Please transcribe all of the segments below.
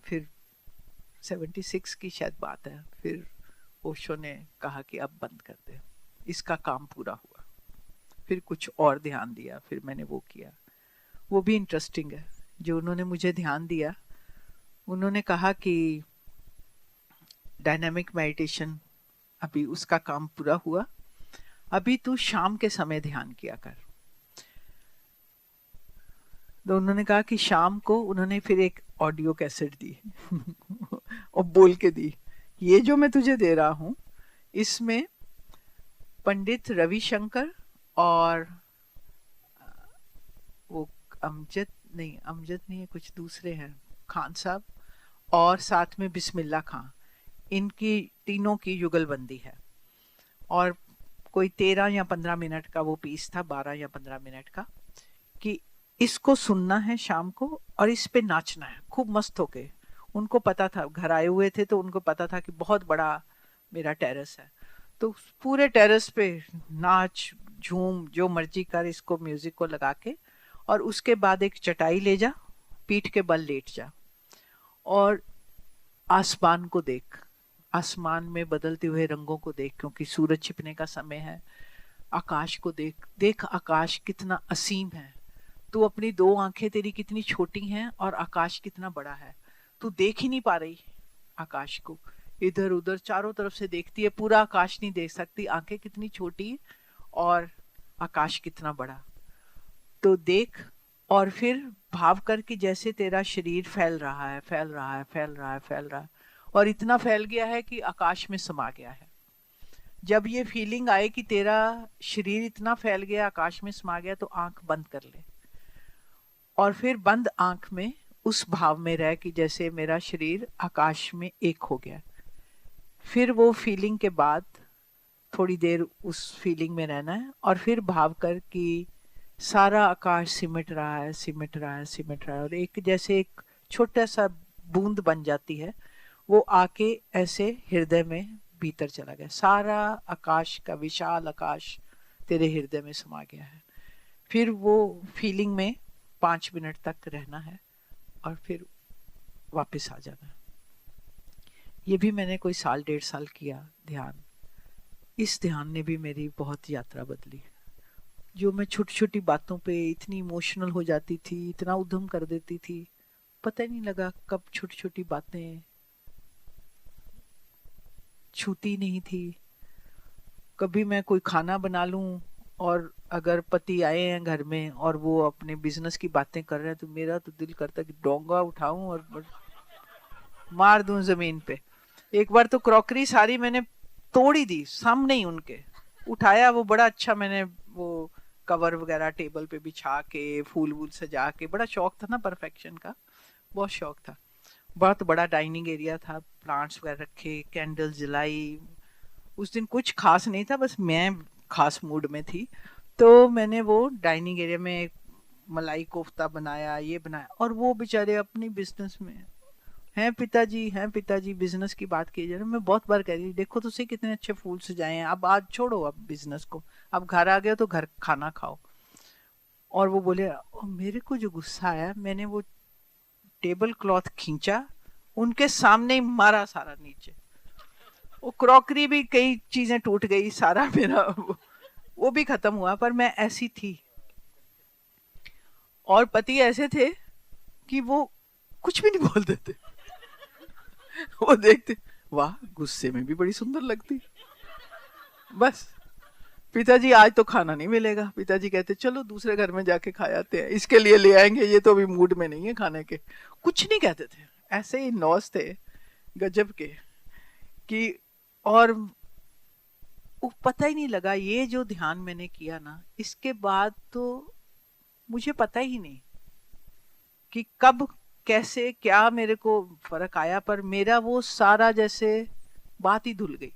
फिर 76 की शायद बात है, फिर ओशो ने कहा कि अब बंद कर दे, इसका काम पूरा हुआ। फिर कुछ और ध्यान दिया, फिर मैंने वो किया। वो भी इंटरेस्टिंग है, जो उन्होंने मुझे ध्यान दिया, उन्होंने कहा कि डायनामिक मेडिटेशन अभी उसका काम पूरा हुआ, अभी तू शाम के समय ध्यान किया कर। तो उन्होंने कहा कि शाम को, उन्होंने फिर एक ऑडियो कैसेट दी और बोल के दी, ये जो मैं तुझे दे रहा हूं इसमें पंडित रविशंकर और वो अमजद नहीं है, कुछ दूसरे हैं, खान साहब, और साथ में बिस्मिल्लाह खान, इनकी तीनों की युगलबंदी है। और कोई 13 या 15 मिनट का वो पीस था, 12 या 15 मिनट का, कि इसको सुनना है शाम को और इस पे नाचना है खूब मस्त होके। उनको पता था, घर आए हुए थे तो उनको पता था कि बहुत बड़ा मेरा टेरेस है, तो पूरे टेरेस पे नाच झूम जो मर्जी कर, इसको म्यूजिक को लगा के, और उसके बाद एक चटाई ले जा, पीठ के बल लेट जा और आसमान को देख, आसमान में बदलते हुए रंगों को देख, क्योंकि सूरज छिपने का समय है। आकाश को देख, देख आकाश कितना असीम है, तू अपनी दो आंखें तेरी कितनी छोटी हैं और आकाश कितना बड़ा है, तू देख ही नहीं पा रही आकाश को, इधर उधर चारों तरफ से देखती है, पूरा आकाश नहीं देख सकती, आंखें कितनी छोटी और आकाश कितना बड़ा। तो देख, और फिर भाव कर कि जैसे तेरा शरीर फैल रहा है, फैल रहा है, फैल रहा है, फैल रहा है, और इतना फैल गया है कि आकाश में समा गया है। जब ये फीलिंग आए कि तेरा शरीर इतना फैल गया, आकाश में समा गया, तो आंख बंद कर ले, और फिर बंद आंख में उस भाव में रह कि जैसे मेरा शरीर आकाश में एक हो गया। फिर वो फीलिंग के बाद थोड़ी देर उस फीलिंग में रहना है, और फिर भाव कर कि सारा आकाश सिमट रहा है, सिमट रहा है, सिमट रहा है, और एक जैसे एक छोटा सा बूंद बन जाती है, वो आके ऐसे हृदय में भीतर चला गया, सारा आकाश का विशाल आकाश तेरे हृदय में समा गया है। फिर वो फीलिंग में 5 मिनट तक रहना है और फिर वापस आ जाना है। ये भी मैंने कोई 1.5 साल किया ध्यान। इस ध्यान ने भी मेरी बहुत यात्रा बदली। जो मैं छोटी छोटी बातों पे इतनी इमोशनल हो जाती थी, इतना उद्यम कर देती थी, पता ही नहीं लगा कब छोटी छोटी बातें छूती नहीं थी। कभी मैं कोई खाना बना लूं और अगर पति आए हैं घर में और वो अपने बिजनेस की बातें कर रहे हैं, तो मेरा तो दिल करता कि डोंगा उठाऊं और मार दूं जमीन पे। एक बार तो क्रॉकरी सारी मैंने तोड़ी दी सामने ही उनके, उठाया वो बड़ा अच्छा, मैंने वो कवर वगैरह टेबल पे बिछा के फूल वूल सजा के, बड़ा शौक था ना परफेक्शन का, बहुत शौक था। बहुत बड़ा डाइनिंग एरिया था, प्लांट्स वगैरह रखे, कैंडल जलाई। उस दिन कुछ खास नहीं था, बस मैं खास मूड में थी, तो मैंने वो डाइनिंग एरिया में मलाई कोफ्ता बनाया, ये बनाया, और वो बेचारे अपनी बिजनेस में हैं, पिताजी हैं, पिताजी बिजनेस की बात की जा रही। मैं बहुत बार कह रही, देखो तुझे कितने अच्छे फूल सजाए हैं, अब आज छोड़ो अब बिजनेस को, अब घर आ गए तो घर खाना खाओ। और वो बोले, और मेरे को जो गुस्सा आया, मैंने वो टेबल क्लॉथ खींचा, उनके सामने ही मारा सारा नीचे, वो क्रॉकरी भी कई चीजें टूट गई, सारा मेरा वो भी खत्म हुआ। पर मैं ऐसी थी, और पति ऐसे थे कि वो कुछ भी नहीं बोलते थे वो देखते, वाह गुस्से में भी बड़ी सुंदर लगती, बस पिताजी आज तो खाना नहीं मिलेगा, पिताजी कहते चलो दूसरे घर में जाके खा आते हैं, इसके लिए ले आएंगे, ये तो अभी मूड में नहीं है खाने के। कुछ नहीं कहते थे, ऐसे ही नौस थे गजब के कि, और वो पता ही नहीं लगा। ये जो ध्यान मैंने किया ना, इसके बाद तो मुझे पता ही नहीं कि कब कैसे क्या मेरे को फर्क आया, पर मेरा वो सारा जैसे बात ही धुल गई।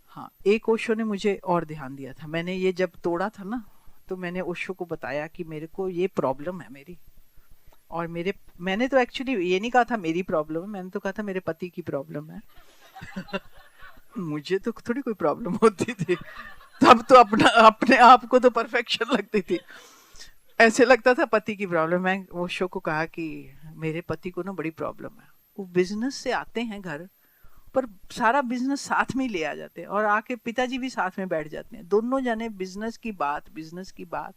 हाँ, एक ओशो ने मुझे और ध्यान दिया था, मैंने ये जब तोड़ा था ना, तो मैंने ओशो को बताया कि मेरे को ये प्रॉब्लम है मेरी, और मैंने तो एक्चुअली ये नहीं कहा था मेरी प्रॉब्लम है, मैंने तो कहा था मेरे पति की प्रॉब्लम है मुझे तो थोड़ी कोई प्रॉब्लम होती थी, तब तो अपने आप को तो परफेक्शन लगती थी, ऐसे लगता था पति की प्रॉब्लम है। ओशो को कहा कि मेरे पति को ना बड़ी प्रॉब्लम है, वो बिजनेस से आते हैं घर, पर सारा बिजनेस साथ में ही ले आ जाते हैं, और आके पिताजी भी साथ में बैठ जाते हैं, दोनों जने बिजनेस की बात।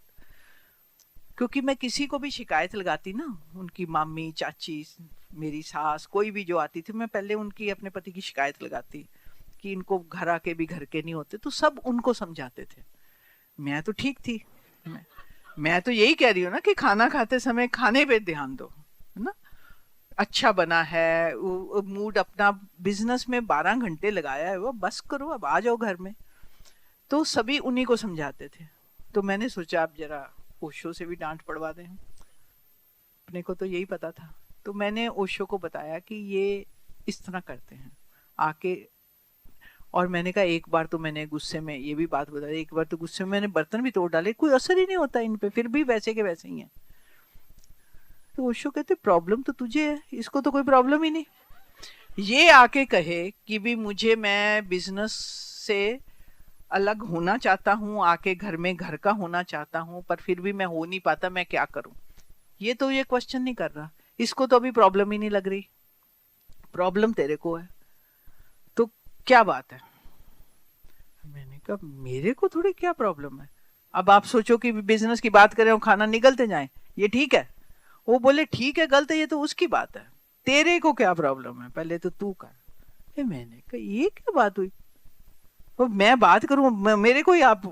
क्योंकि मैं किसी को भी शिकायत लगाती ना, उनकी मामी, चाची, मेरी सास, कोई भी जो आती थी, मैं पहले उनकी, अपने पति की शिकायत लगाती कि इनको घर आके भी घर के नहीं होते, तो सब उनको समझाते थे। मैं तो ठीक थी, मैं तो यही कह रही हूँ ना कि खाना खाते समय खाने पे ध्यान दो, है ना, अच्छा बना है, मूड अपना, बिजनेस में 12 घंटे लगाया है वो, बस करो, अब आ जाओ घर में। तो सभी उन्हीं को समझाते थे। तो मैंने सोचा अब जरा ओशो से भी डांट पड़वा दें, अपने को तो यही पता था। तो मैंने ओशो को बताया कि ये इस तरह करते हैं आके, और मैंने कहा एक बार तो मैंने गुस्से में ये भी बात बताई, एक बार तो गुस्से में मैंने बर्तन भी तोड़ डाले, कोई असर ही नहीं होता इन पे, फिर भी वैसे के वैसे ही हैं। तो ओशो कहते प्रॉब्लम तो तुझे है, इसको तो कोई प्रॉब्लम ही नहीं। ये आके कहे कि भी मुझे, मैं बिजनेस से अलग होना चाहता हूँ, आके घर में घर का होना चाहता हूँ, पर फिर भी मैं हो नहीं पाता, मैं क्या करूं। ये तो ये क्वेश्चन नहीं कर रहा, इसको तो अभी प्रॉब्लम ही नहीं लग रही, प्रॉब्लम तेरे को है, तो क्या बात है। मैंने कहा मेरे को थोड़ी क्या प्रॉब्लम है, अब आप सोचो कि बिजनेस की बात करें और खाना निगलते जाए, ये ठीक है। वो बोले ठीक है, गलत है ये तो उसकी बात है, तेरे को क्या प्रॉब्लम है, पहले तो तू कर। मैंने कहा ये क्या बात हुई, तो मैं बात करूं, मेरे को ही आप,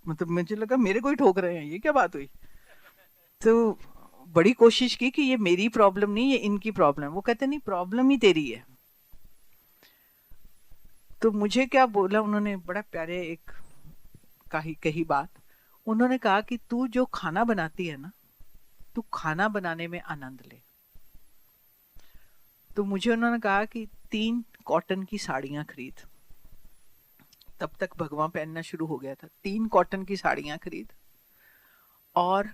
मतलब मुझे लगा मेरे को ही ठोक रहे हैं, ये क्या बात हुई। तो बड़ी कोशिश की कि ये मेरी प्रॉब्लम नहीं, ये इनकी प्रॉब्लम। वो कहते नहीं प्रॉब्लम ही तेरी है। तो मुझे क्या बोला उन्होंने, बड़ा प्यारे एक कही बात। उन्होंने कहा कि तू जो खाना बनाती है ना, तू खाना बनाने में आनंद ले। तो मुझे उन्होंने कहा कि 3 कॉटन की साड़ियां खरीद, तब तक भगवा पहनना शुरू हो गया था। 3 कॉटन की साड़ियां खरीद, और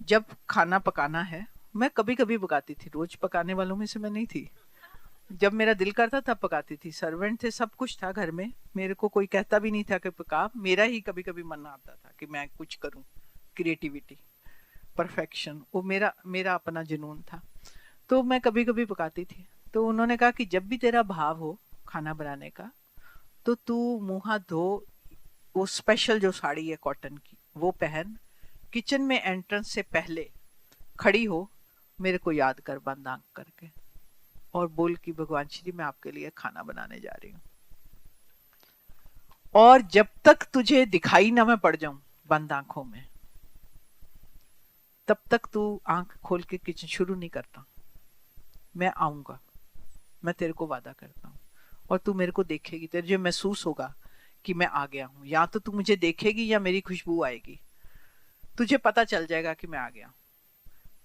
जब खाना पकाना है, मैं कभी कभी पकाती थी, रोज पकाने वालों में से मैं नहीं थी, जब मेरा दिल करता तब पकाती थी। सर्वेंट थे, सब कुछ था घर में, मेरे को कोई कहता भी नहीं था कि पका, मेरा ही कभी कभी मन आता था कि मैं कुछ करूं, क्रिएटिविटी, परफेक्शन, वो मेरा मेरा अपना जुनून था। तो मैं कभी कभी पकाती थी। तो उन्होंने कहा कि जब भी तेरा भाव हो खाना बनाने का, तो तू मुंह हाथ धो, वो स्पेशल जो साड़ी है कॉटन की वो पहन, किचन में एंट्रेंस से पहले खड़ी हो, मेरे को याद कर बंद आंख करके, और बोल कि भगवान श्री मैं आपके लिए खाना बनाने जा रही हूँ, और जब तक तुझे दिखाई ना मैं पड़ जाऊं बंद आंखों में, तब तक तू आंख खोल के किचन शुरू नहीं करता। मैं आऊंगा, मैं तेरे को वादा करता हूँ, और तू मेरे को देखेगी, तेरे जो महसूस होगा कि मैं आ गया हूँ, या तो तू मुझे देखेगी या मेरी खुशबू आएगी, तुझे पता चल जाएगा कि मैं आ गया।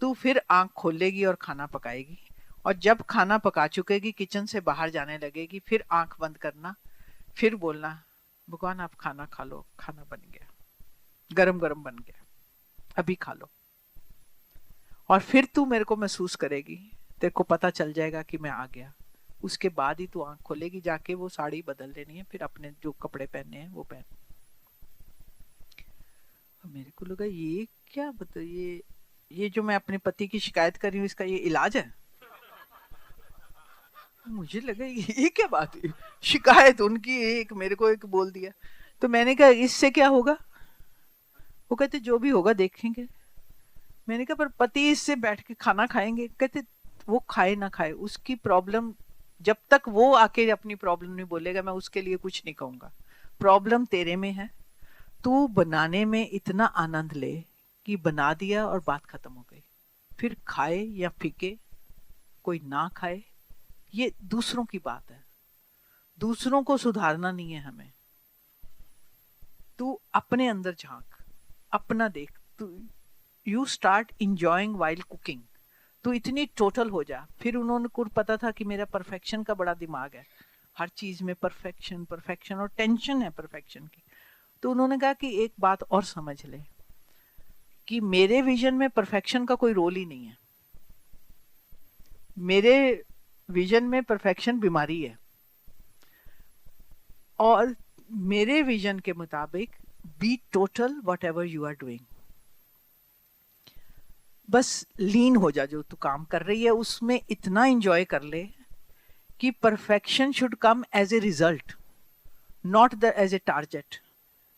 तू फिर आंख खोलेगी और खाना पकाएगी, और जब खाना पका चुकेगी, किचन से बाहर जाने लगेगी, फिर आंख बंद करना, फिर बोलना भगवान आप खाना खा लो, खाना बन गया, गरम गरम बन गया, अभी खा लो। और फिर तू मेरे को महसूस करेगी, तेरे को पता चल जाएगा कि मैं आ गया, उसके बाद ही तू आंख खोलेगी, जाके वो साड़ी बदल लेनी है, फिर अपने जो कपड़े पहनने हैं वो पहन। मेरे को लगा ये क्या बताइए, ये जो मैं अपने पति की शिकायत कर रही हूँ, इसका ये इलाज है। मुझे लगा ये क्या बात है, शिकायत उनकी एक, मेरे को एक बोल दिया। तो मैंने कहा इससे क्या होगा। वो कहते जो भी होगा देखेंगे। मैंने कहा पर पति इससे बैठ के खाना खाएंगे। कहते वो खाए ना खाए उसकी प्रॉब्लम, जब तक वो आके अपनी प्रॉब्लम नहीं बोलेगा मैं उसके लिए कुछ नहीं कहूंगा। प्रॉब्लम तेरे में है, तू बनाने में इतना आनंद ले कि बना दिया और बात खत्म हो गई। फिर खाए या फीके, कोई ना खाए, ये दूसरों की बात है, दूसरों को सुधारना नहीं है हमें। तू अपने अंदर झांक, अपना देख, तू you start enjoying while cooking. तू इतनी टोटल हो जा। फिर उन्होंने को पता था कि मेरा परफेक्शन का बड़ा दिमाग है, हर चीज में परफेक्शन परफेक्शन, और टेंशन है परफेक्शन की। तो उन्होंने कहा कि एक बात और समझ ले कि मेरे विजन में परफेक्शन का कोई रोल ही नहीं है। मेरे विजन में परफेक्शन बीमारी है, और मेरे विजन के मुताबिक be total whatever you are doing. बस लीन हो जा, जो तू काम कर रही है उसमें इतना एंजॉय कर ले कि perfection should come as a result, not the as a target,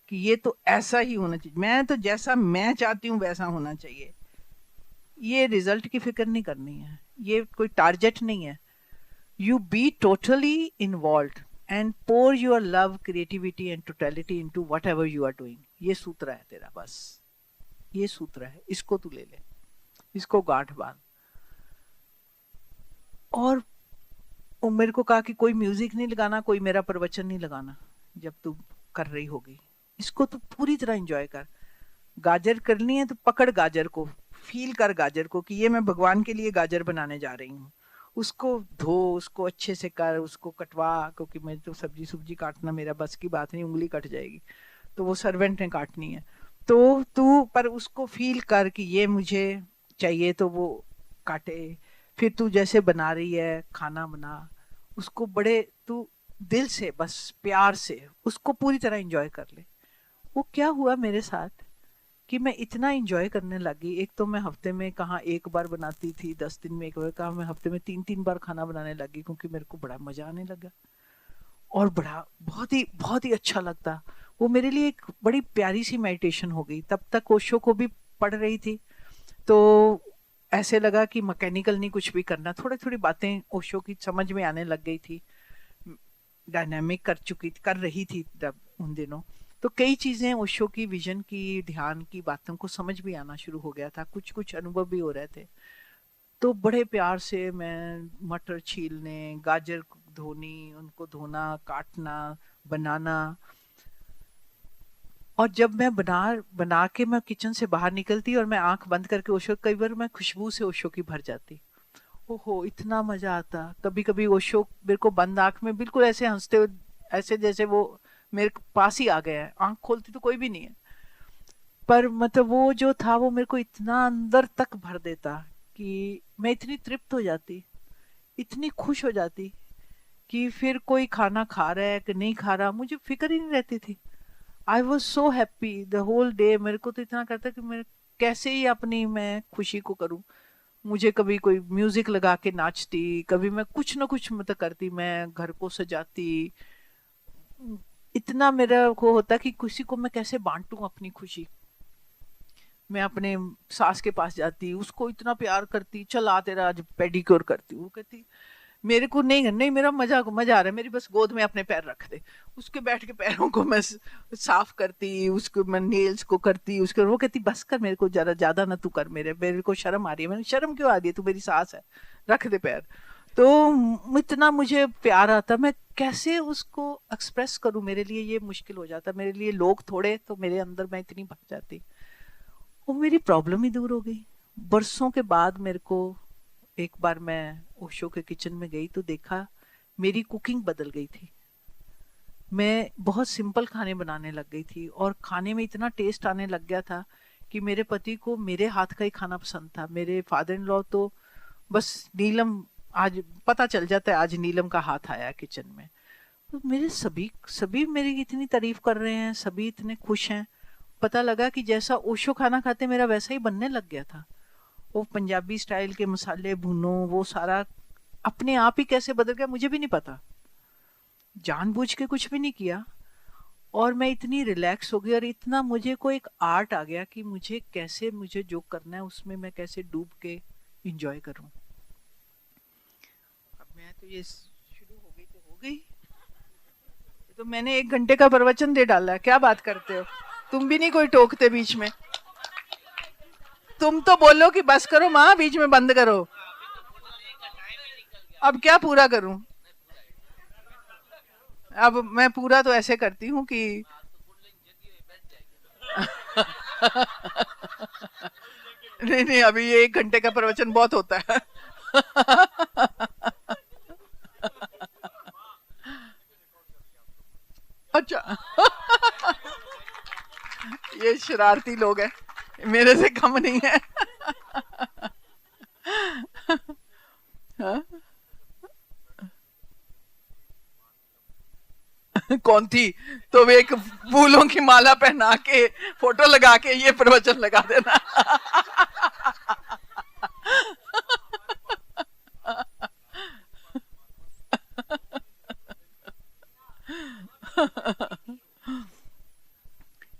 कि ये तो ऐसा ही होना चाहिए, मैं तो जैसा मैं चाहती हूँ वैसा होना चाहिए। ये रिजल्ट की फिक्र नहीं करनी है, ये कोई टारगेट नहीं है। You be totally involve and pour your love, creativity and totality into whatever you are doing. ये सूत्र है तेरा, बस ये सूत्र है, इसको तू ले ले, इसको गांठ बांध। और वो मेरे को कहा कि कोई म्यूजिक नहीं लगाना, कोई मेरा प्रवचन नहीं लगाना जब तू कर रही होगी, इसको तू पूरी तरह एंजॉय कर। गाजर करनी है तो पकड़ गाजर को, फील कर गाजर को कि ये मैं भगवान के लिए गाजर बनाने जा रही हूँ। उसको धो, उसको अच्छे से कर, उसको कटवा, क्योंकि मैं तो सब्जी सुब्जी काटना मेरा बस की बात नहीं, उंगली कट जाएगी, तो वो सर्वेंट ने काटनी है। तो तू पर उसको फील कर कि ये मुझे चाहिए, तो वो काटे। फिर तू जैसे बना रही है खाना बना, उसको बड़े तू दिल से, बस प्यार से उसको पूरी तरह एंजॉय कर ले। वो क्या हुआ मेरे साथ कि मैं इतना एंजॉय करने लगी। एक तो मैं हफ्ते में कहाँ एक बार बनाती थी, 10 दिन में एक बार, कहाँ मैं हफ्ते में 3-3 बार खाना बनाने लगी, क्योंकि मेरे को बड़ा मजा आने लगा और बड़ा बहुत ही अच्छा लगता। वो मेरे लिए एक बड़ी प्यारी सी मेडिटेशन हो गई। तब तक ओशो को भी पढ़ रही थी, तो ऐसे लगा कि मैकेनिकल नहीं कुछ भी करना, थोड़ी थोड़ी बातें ओशो की समझ में आने लग गई थी, डायनामिक कर रही थी तब उन दिनों। तो कई चीजें ओशो की विजन की, ध्यान की बातों को समझ भी आना शुरू हो गया था, कुछ कुछ अनुभव भी हो रहे थे। तो बड़े प्यार से मैं मटर छीलने, गाजर धोनी, उनको धोना, काटना, बनाना। और जब मैं बना के मैं किचन से बाहर निकलती और मैं आंख बंद करके ओशो, कई बार मैं खुशबू से ओशो की भर जाती। ओहो इतना मजा आता। कभी कभी ओशो मेरे को बंद आंख में बिल्कुल ऐसे हंसते हुए, ऐसे जैसे वो मेरे पास ही आ गया है, आंख खोलती तो कोई भी नहीं है, पर मतलब वो जो था वो मेरे को इतना अंदर तक भर देता कि मैं इतनी तृप्त हो जाती, इतनी खुश हो जाती कि फिर कोई खाना खा रहा है कि नहीं खा रहा मुझे फिक्र ही नहीं रहती थी। I was so happy the whole day. मेरे को तो इतना करता कि मैं कैसे ही अपनी मैं खुशी को करूं। मुझे कभी कोई म्यूजिक लगा के नाचती, कभी मैं कुछ ना कुछ मतलब करती, मैं घर को सजाती। इतना मेरा को होता कि किसी को मैं कैसे बांटूं अपनी खुशी। मैं अपने सास के पास जाती, उसको इतना प्यार करती, चल तेरा आज पेडिक्योर करती। वो कहती मेरे को नहीं, नहीं मेरा मजा आ रहा है, मेरी बस गोद में अपने पैर रख दे। उसके बैठ के पैरों को मैं साफ करती, उसको मैं नेल्स को करती, उसके वो कहती बस कर, मेरे को जरा ज्यादा ना तू कर, मेरे को शर्म आ रही है। मैंने शर्म क्यों आ रही है, तू मेरी सास है, रख दे पैर। तो इतना मुझे प्यार आता, मैं कैसे उसको एक्सप्रेस करूं, मेरे लिए ये मुश्किल हो जाता। मेरे लिए लोग थोड़े, तो मेरे अंदर मैं इतनी भर जाती। वो मेरी प्रॉब्लम ही दूर हो गई। बरसों के बाद मेरे को एक बार मैं ओशो के किचन में गई तो देखा मेरी कुकिंग बदल गई थी। मैं बहुत सिंपल खाने बनाने लग गई थी और खाने में इतना टेस्ट आने लग गया था कि मेरे पति को मेरे हाथ का ही खाना पसंद था। मेरे फादर इन लॉ तो बस नीलम, आज पता चल जाता है आज नीलम का हाथ आया किचन में। तो मेरे सभी सभी मेरी इतनी तारीफ कर रहे हैं, सभी इतने खुश हैं। पता लगा कि जैसा ओशो खाना खाते मेरा वैसा ही बनने लग गया था। वो पंजाबी स्टाइल के मसाले भुनो, वो सारा अपने आप ही कैसे बदल गया मुझे भी नहीं पता, जानबूझ के कुछ भी नहीं किया। और मैं इतनी रिलैक्स हो गई और इतना मुझे को एक आर्ट आ गया कि मुझे जो करना है उसमें मैं कैसे डूब के इंजॉय करूं। अब मैं तो ये शुरू हो गई तो हो गई, तो मैंने 1 घंटे का प्रवचन दे डाला है, क्या बात करते हो? तुम भी नहीं कोई टोकते बीच में, तुम तो बोलो कि बस करो माँ, बीच में बंद करो। अब क्या पूरा करूं? अब मैं पूरा तो ऐसे करती हूँ कि नहीं नहीं, अभी ये 1 घंटे का प्रवचन बहुत होता है। अच्छा। ये शरारती लोग हैं, मेरे से कम नहीं है। हाँ? कौन थी? तो वे एक फूलों की माला पहना के फोटो लगा के ये प्रवचन लगा देना।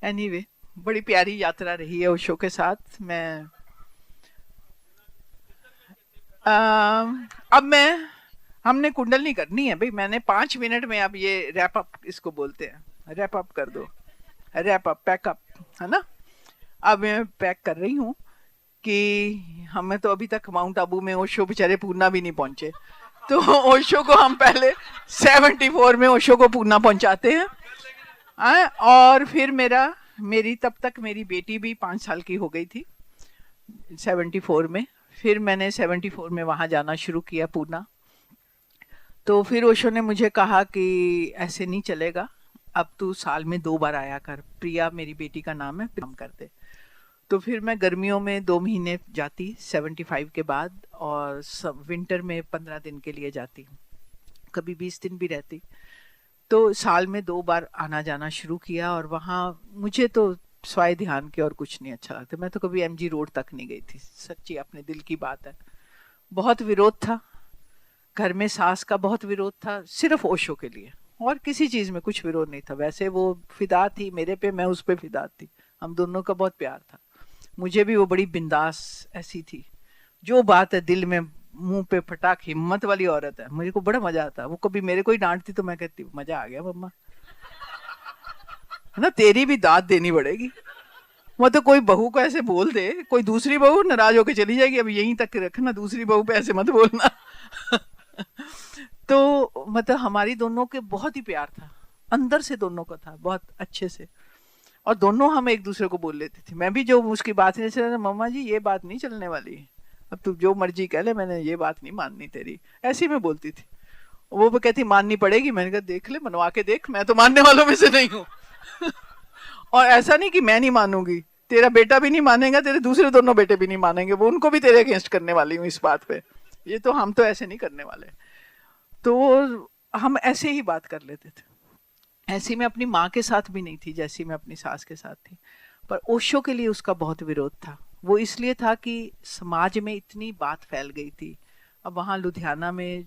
एनीवे बड़ी प्यारी यात्रा रही है ओशो के साथ। मैं अब मैं हमने कुंडलनी करनी है भाई। मैंने 5 मिनट में, अब ये रैप अप इसको बोलते हैं, रैप अप कर दो, रैप अप, पैक अप, है ना। अब मैं पैक कर रही हूँ कि हमें तो अभी तक माउंट आबू में ओशो बेचारे पूना भी नहीं पहुंचे, तो ओशो को हम पहले 74 में ओशो को पूना पहुंचाते हैं। और फिर मेरी तब तक मेरी बेटी भी 5 साल की हो गई थी 74 में। फिर मैंने 74 में वहां जाना शुरू किया पूना। तो फिर ओशो ने मुझे कहा कि ऐसे नहीं चलेगा, अब तू साल में 2 बार आया कर। प्रिया मेरी बेटी का नाम है, काम करते। तो फिर मैं गर्मियों में 2 महीने जाती 75 के बाद, और विंटर में 15 दिन के लिए जाती हूँ, कभी 20 दिन भी रहती। तो साल में 2 बार आना जाना शुरू किया। और वहाँ मुझे तो स्वाय ध्यान के और कुछ नहीं अच्छा लगता। मैं तो कभी एमजी रोड तक नहीं गई थी, सच्ची अपने दिल की बात है। बहुत विरोध था घर में, सास का बहुत विरोध था, सिर्फ ओशो के लिए, और किसी चीज में कुछ विरोध नहीं था। वैसे वो फिदा थी मेरे पे, मैं उस पे फिदा थी, हम दोनों का बहुत प्यार था। मुझे भी वो बड़ी बिंदास ऐसी थी, जो बात है दिल में मुंह पे फटाक, हिम्मत वाली औरत है। मुझे को बड़ा मजा आता। वो कभी मेरे को ही डांटती तो मैं कहती मजा आ गया मम्मा, है ना, तेरी भी दाद देनी पड़ेगी। वो तो कोई बहू को ऐसे बोल दे, कोई दूसरी बहू नाराज होकर चली जाएगी, अब यहीं तक रखना, दूसरी बहू पे ऐसे मत बोलना। तो मतलब हमारी दोनों के बहुत ही प्यार था, अंदर से दोनों का था, बहुत अच्छे से। और दोनों हम एक दूसरे को बोल लेते थे। मैं भी जो उसकी बात नहीं चल, मम्मा जी ये बात नहीं चलने वाली, अब तू जो मर्जी कह ले, मैंने ये बात नहीं माननी तेरी, ऐसी मैं बोलती थी। वो भी कहती माननी पड़ेगी। मैंने कहा देख ले, मनवा के देख, मैं तो मानने वालों में से नहीं हूँ। और ऐसा नहीं कि मैं नहीं मानूंगी, तेरा बेटा भी नहीं मानेगा, तेरे दूसरे दोनों बेटे भी नहीं मानेंगे, वो उनको भी तेरे अगेंस्ट करने वाली हूँ इस बात पे। ये तो हम तो ऐसे नहीं करने वाले। तो हम ऐसे ही बात कर लेते थे। ऐसी मैं अपनी माँ के साथ भी नहीं थी जैसी मैं अपनी सास के साथ थी। पर ओशो के लिए उसका बहुत विरोध था। वो इसलिए था कि समाज में इतनी बात फैल गई थी। अब वहाँ लुधियाना में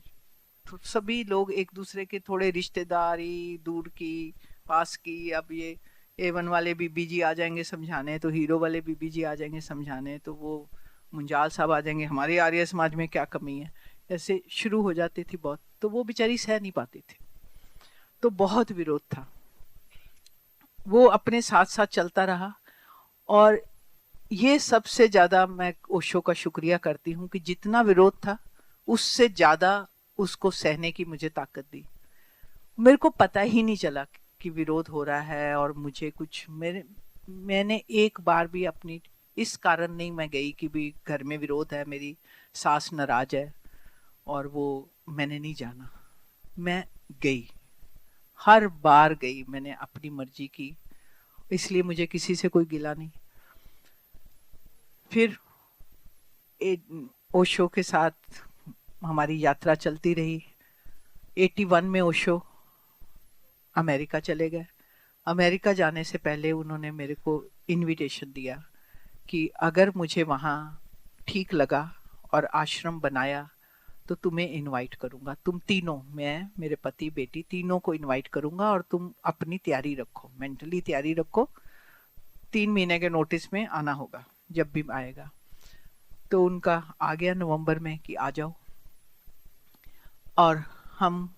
तो सभी लोग एक दूसरे के थोड़े रिश्तेदारी दूर की पास की। अब ये A1 वाले बीबी जी आ जाएंगे समझाने, तो हीरो वाले बीबी जी आ जाएंगे समझाने, तो वो मुंजाल साहब आ जाएंगे, हमारे आर्य समाज में क्या कमी है, ऐसे शुरू हो जाती थी बहुत। तो वो बेचारी सह नहीं पाती थी, तो बहुत विरोध था। वो अपने साथ साथ चलता रहा। और ये सबसे ज्यादा मैं ओशो का शुक्रिया करती हूँ कि जितना विरोध था उससे ज्यादा उसको सहने की मुझे ताकत दी। मेरे को पता ही नहीं चला कि विरोध हो रहा है। और मुझे कुछ मैंने एक बार भी अपनी इस कारण नहीं मैं गई कि भी घर में विरोध है, मेरी सास नाराज है और वो मैंने नहीं जाना। मैं गई, हर बार गई, मैंने अपनी मर्जी की, इसलिए मुझे किसी से कोई गिला नहीं। फिर ओशो के साथ हमारी यात्रा चलती रही। 81 में ओशो अमेरिका चले गए। अमेरिका जाने से पहले उन्होंने मेरे को इनविटेशन दिया कि अगर मुझे वहाँ ठीक लगा और आश्रम बनाया तो तुम्हें इनवाइट करूंगा, तुम तीनों, मैं, मेरे पति, बेटी, तीनों को इनवाइट करूंगा, और तुम अपनी तैयारी रखो, मेंटली तैयारी रखो, 3 महीने के नोटिस में आना होगा जब भी आएगा। तो उनका आ गया नवंबर में कि आ जाओ। और हम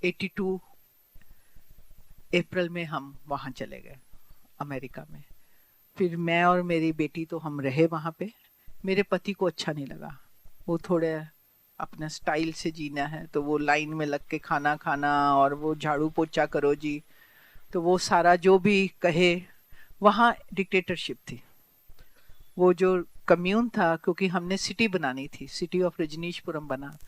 82 अप्रैल में हम वहाँ चले गए अमेरिका में। फिर मैं और मेरी बेटी तो हम रहे वहाँ पे। मेरे पति को अच्छा नहीं लगा, वो थोड़े अपना स्टाइल से जीना है, तो वो लाइन में लग के खाना खाना और वो झाड़ू पोछा करो जी, तो वो सारा जो भी कहे। वहाँ डिक्टेटरशिप थी, वो जो कम्यून था, क्योंकि हमने सिटी बनानी थी, सिटी ऑफ रजनीशपुरम बना,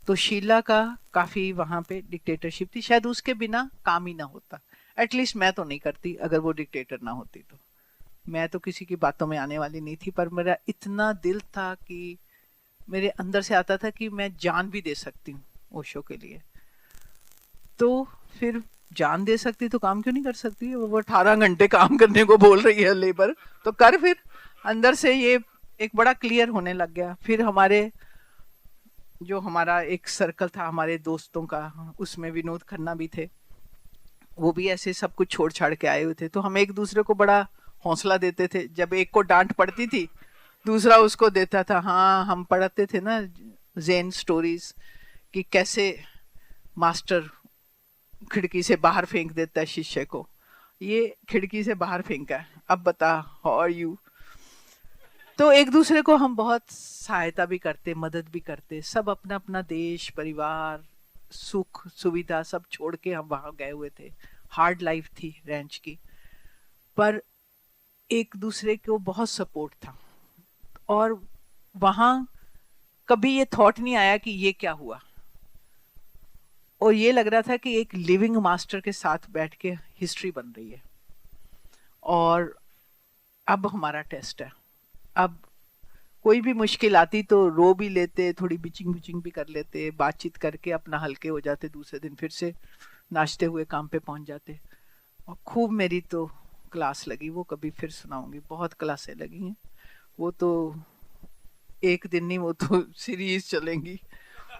तो शीला का काफी वहां पे डिक्टेटरशिप थी। शायद उसके बिना काम ही ना होता, एटलीस्ट मैं तो नहीं करती अगर वो डिक्टेटर ना होती तो। मैं तो किसी की बातों में आने वाली नहीं थी, पर मेरा इतना दिल था कि मेरे अंदर से आता था कि मैं जान भी दे सकती हूँ ओशो के लिए। तो फिर जान दे सकती तो काम क्यों नहीं कर सकती? वो 18 घंटे काम करने को बोल रही है लेबर, तो कर। फिर अंदर से ये एक बड़ा क्लियर होने लग गया। फिर हमारा एक सर्कल था हमारे दोस्तों का, उसमें विनोद खन्ना भी थे, वो भी ऐसे सब कुछ छोड़ छाड़ के आए हुए थे, तो हम एक दूसरे को बड़ा हौसला देते थे। जब एक को डांट पड़ती थी दूसरा उसको देता था। हाँ, हम पढ़ते थे ना ज़ेन स्टोरीज कि कैसे मास्टर खिड़की से बाहर फेंक देता है शिष्य को। ये खिड़की से बाहर फेंका है, अब बता हाउ आर यू। तो एक दूसरे को हम बहुत सहायता भी करते, मदद भी करते, सब अपना अपना देश परिवार सुख सुविधा सब छोड़ के हम वहां गए हुए थे। हार्ड लाइफ थी रेंच की, पर एक दूसरे को बहुत सपोर्ट था। और वहां कभी ये थॉट नहीं आया कि ये क्या हुआ, और ये लग रहा था कि एक लिविंग मास्टर के साथ बैठ के हिस्ट्री बन रही है। और अब हमारा टेस्ट है। अब कोई भी मुश्किल आती तो रो भी लेते, थोड़ी बिचिंग बिचिंग भी कर लेते, बातचीत करके अपना हल्के हो जाते, दूसरे दिन फिर से नाचते हुए काम पे पहुंच जाते। और खूब मेरी तो क्लास लगी, वो कभी फिर सुनाऊंगी, बहुत क्लासें लगी हैं। वो तो एक दिन नहीं, वो तो सीरीज चलेंगी,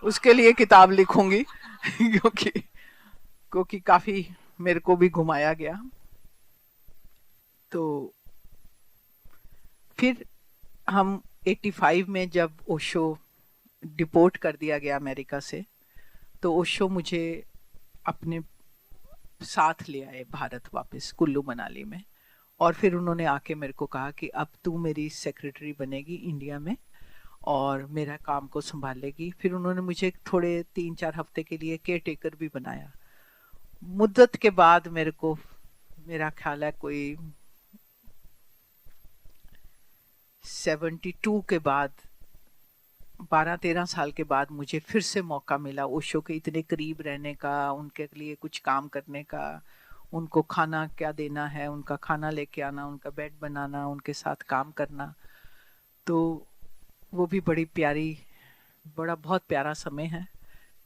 उसके लिए किताब लिखूंगी क्योंकि क्योंकि काफी मेरे को भी घुमाया गया। तो फिर हम 85 में जब ओशो डिपोर्ट कर दिया गया अमेरिका से, तो ओशो मुझे अपने साथ ले आए भारत वापस कुल्लू मनाली में। और फिर उन्होंने आके मेरे को कहा कि अब तू मेरी सेक्रेटरी बनेगी इंडिया में और मेरा काम को संभालेगी। फिर उन्होंने मुझे थोड़े 3-4 हफ्ते के लिए केयर टेकर भी बनाया। मुद्दत के बाद मेरे को, मेरा ख्याल है कोई 72 के बाद, 12-13 साल के बाद मुझे फिर से मौका मिला ओशो के इतने करीब रहने का, उनके लिए कुछ काम करने का, उनको खाना क्या देना है उनका खाना लेके आना, उनका बेड बनाना, उनके साथ काम करना। तो वो भी बड़ी प्यारी, बहुत प्यारा समय है।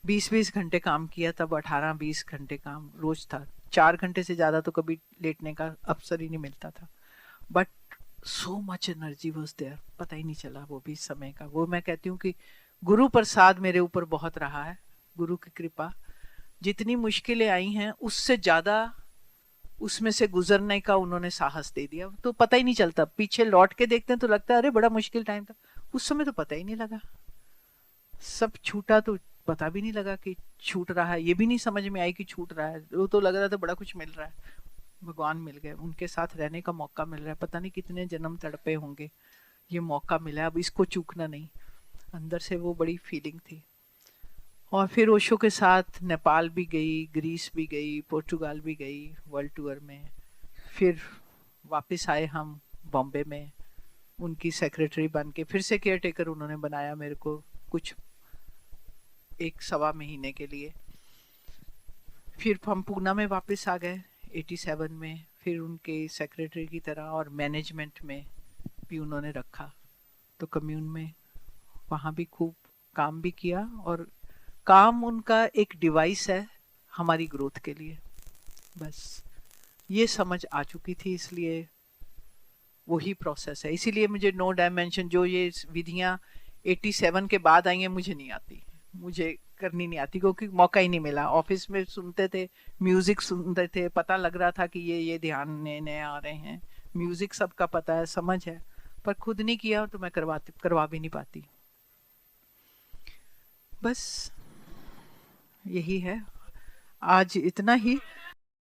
20-20 घंटे काम किया तब, 18-20 घंटे काम रोज था। 4 घंटे से ज्यादा तो कभी लेटने का अवसर ही नहीं मिलता था। But so much energy was there, पता ही नहीं चला वो भी समय का। वो मैं कहती हूँ कि गुरु प्रसाद मेरे ऊपर बहुत रहा है, गुरु की कृपा। जितनी मुश्किलें आई हैं उससे ज्यादा उसमें से गुजरने का उन्होंने साहस दे दिया। तो पता ही नहीं चलता, पीछे लौट के देखते हैं तो लगता है अरे बड़ा मुश्किल टाइम था, उस समय तो पता ही नहीं लगा। सब छूटा तो पता भी नहीं लगा कि छूट रहा है, ये भी नहीं समझ में आई कि छूट रहा है। वो तो लग रहा था बड़ा कुछ मिल रहा है, भगवान मिल गए, उनके साथ रहने का मौका मिल रहा है। पता नहीं कितने जन्म तड़पे होंगे, ये मौका मिला है, अब इसको चूकना नहीं। अंदर से वो बड़ी फीलिंग थी। और फिर ओशो के साथ नेपाल भी गई, ग्रीस भी गई, पोर्टुगाल भी गई वर्ल्ड टूर में। फिर वापस आए हम बॉम्बे में, उनकी सेक्रेटरी बन के फिर से केयर टेकर उन्होंने बनाया मेरे को कुछ 1-1.25 महीने के लिए। फिर हम पूना में वापस आ गए 87 में, फिर उनके सेक्रेटरी की तरह और मैनेजमेंट में भी उन्होंने रखा। तो कम्यून में वहाँ भी खूब काम भी किया, और काम उनका एक डिवाइस है हमारी ग्रोथ के लिए, बस ये समझ आ चुकी थी। इसलिए वही प्रोसेस है, इसीलिए मुझे नो डायमेंशन जो ये विधियाँ 87 के बाद आई हैं मुझे नहीं आती, मुझे करनी नहीं आती, क्योंकि मौका ही नहीं मिला। ऑफिस में सुनते थे, म्यूजिक सुनते थे, पता लग रहा था कि ये ध्यान नए नए आ रहे हैं, म्यूजिक सबका पता है, समझ है, पर खुद नहीं किया तो मैं करवा भी नहीं पाती। बस यही है, आज इतना ही।